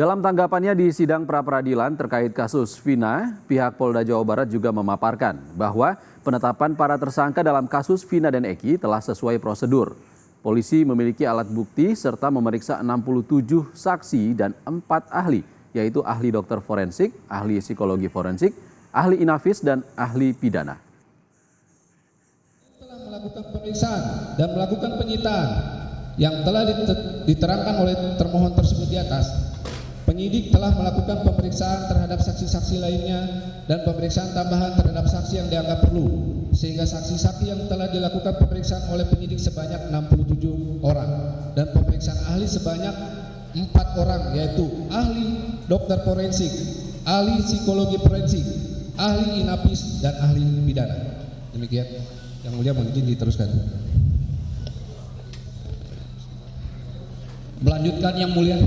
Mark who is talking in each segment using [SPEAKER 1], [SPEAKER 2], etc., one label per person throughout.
[SPEAKER 1] Dalam tanggapannya di sidang pra-peradilan terkait kasus Vina, pihak Polda Jawa Barat juga memaparkan bahwa penetapan para tersangka dalam kasus Vina dan Eki telah sesuai prosedur. Polisi memiliki alat bukti serta memeriksa 67 saksi dan 4 ahli, yaitu ahli dokter forensik, ahli psikologi forensik, ahli inafis, dan ahli pidana.
[SPEAKER 2] Telah melakukan pemeriksaan dan melakukan penyitaan yang telah diterangkan oleh termohon tersebut di atas. Penyidik telah melakukan pemeriksaan terhadap saksi-saksi lainnya dan pemeriksaan tambahan terhadap saksi yang dianggap perlu, sehingga saksi-saksi yang telah dilakukan pemeriksaan oleh penyidik sebanyak 67 orang dan pemeriksaan ahli sebanyak 4 orang, yaitu ahli dokter forensik, ahli psikologi forensik, ahli inafis, dan ahli pidana. Demikian. Yang mulia mohon izin diteruskan.
[SPEAKER 3] Melanjutkan yang mulia.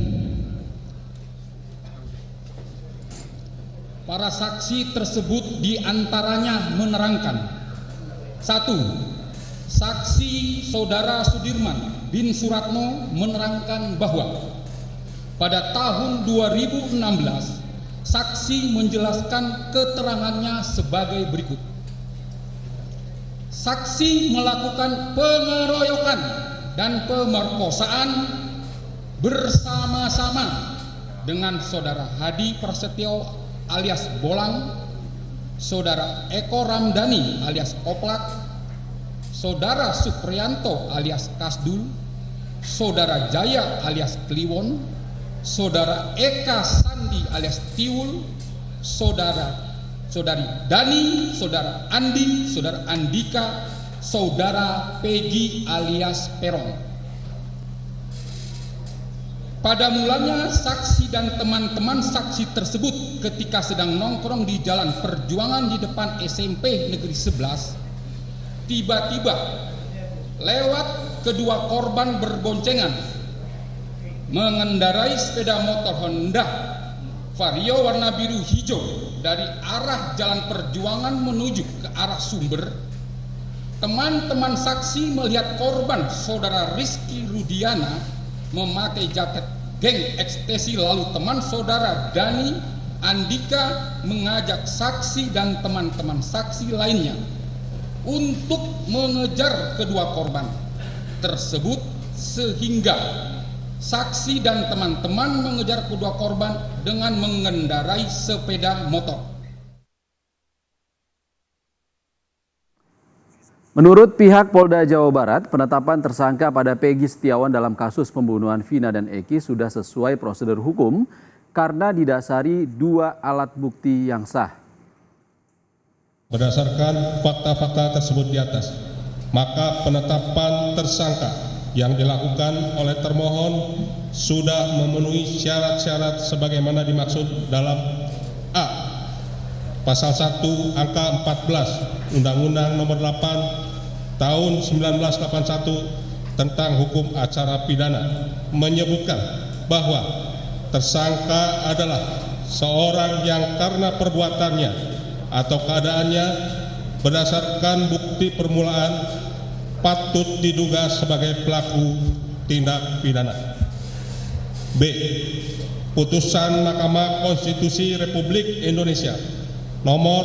[SPEAKER 3] Para saksi tersebut diantaranya menerangkan: 1. Saksi Saudara Sudirman bin Suratno menerangkan bahwa pada tahun 2016 saksi menjelaskan keterangannya sebagai berikut. Saksi melakukan pengeroyokan dan pemerkosaan bersama-sama dengan Saudara Hadi Prasetyo alias Bolang, Saudara Eko Ramdhani alias Oplak, Saudara Supriyanto alias Kasdul, Saudara Jaya alias Kliwon, Saudara Eka Sandi alias Tiwul, Saudari Dani, Saudara Andi, Saudara Andika, Saudara Peggy alias Peron. Pada mulanya saksi dan teman-teman saksi tersebut ketika sedang nongkrong di Jalan Perjuangan di depan SMP Negeri 11, tiba-tiba lewat kedua korban berboncengan mengendarai sepeda motor Honda Vario warna biru hijau dari arah Jalan Perjuangan menuju ke arah Sumber. Teman-teman saksi melihat korban Saudara Rizky Rudiana memakai jaket geng ekstasi, lalu teman Saudara Dani Andika mengajak saksi dan teman-teman saksi lainnya untuk mengejar kedua korban tersebut, sehingga saksi dan teman-teman mengejar kedua korban dengan mengendarai sepeda motor.
[SPEAKER 1] Menurut pihak Polda Jawa Barat, penetapan tersangka pada Peggy Setiawan dalam kasus pembunuhan Vina dan Eki sudah sesuai prosedur hukum karena didasari 2 alat bukti yang sah.
[SPEAKER 4] Berdasarkan fakta-fakta tersebut di atas, maka penetapan tersangka yang dilakukan oleh termohon sudah memenuhi syarat-syarat sebagaimana dimaksud dalam A. Pasal 1 angka 14 Undang-Undang Nomor 8 Tahun 1981 tentang Hukum Acara Pidana menyebutkan bahwa tersangka adalah seorang yang karena perbuatannya atau keadaannya berdasarkan bukti permulaan patut diduga sebagai pelaku tindak pidana. B. Putusan Mahkamah Konstitusi Republik Indonesia nomor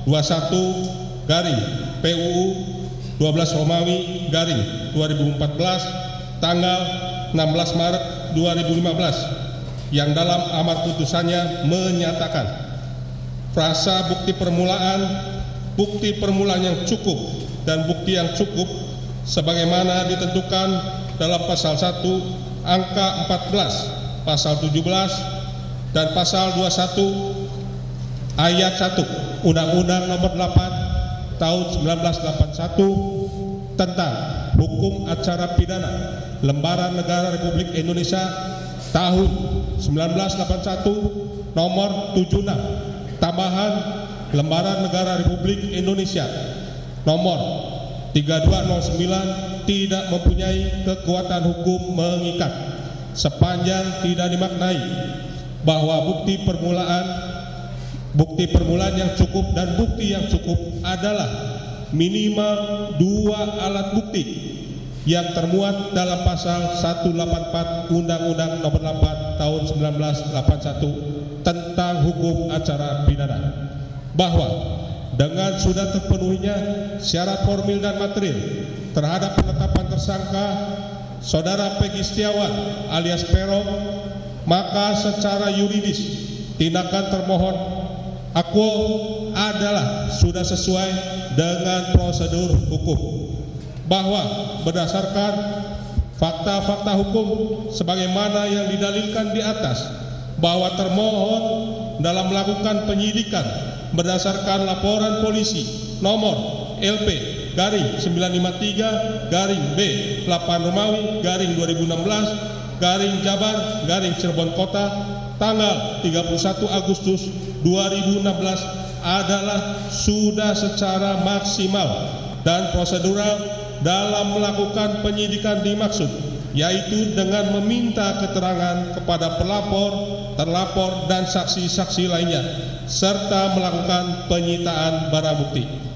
[SPEAKER 4] 21 garing PUU 12 Romawi garing 2014 tanggal 16 Maret 2015 yang dalam amar putusannya menyatakan frasa bukti permulaan yang cukup dan bukti yang cukup sebagaimana ditentukan dalam pasal 1 angka 14, pasal 17 dan pasal 21 ayat 1 Undang-Undang Nomor 8 Tahun 1981 tentang Hukum Acara Pidana Lembaran Negara Republik Indonesia tahun 1981 nomor 76 tambahan Lembaran Negara Republik Indonesia nomor 3209 tidak mempunyai kekuatan hukum mengikat sepanjang tidak dimaknai bahwa bukti permulaan yang cukup dan bukti yang cukup adalah minimal 2 alat bukti yang termuat dalam pasal 184 Undang-Undang Nomor 8 tahun 1981 tentang hukum acara pidana, bahwa dengan sudah terpenuhinya syarat formil dan material terhadap penetapan tersangka Saudara Peggy Setiawan alias Peron, maka secara yuridis tindakan termohon akuo adalah sudah sesuai dengan prosedur hukum, bahwa berdasarkan fakta-fakta hukum sebagaimana yang didalilkan di atas, bahwa termohon dalam melakukan penyidikan berdasarkan laporan polisi nomor LP garing 953 garing B 8 Romawi garing 2016 garing Jabar garing Cirebon Kota tanggal 31 Agustus 2016 adalah sudah secara maksimal dan prosedural dalam melakukan penyidikan dimaksud, yaitu dengan meminta keterangan kepada pelapor, terlapor, dan saksi-saksi lainnya, serta melakukan penyitaan barang bukti.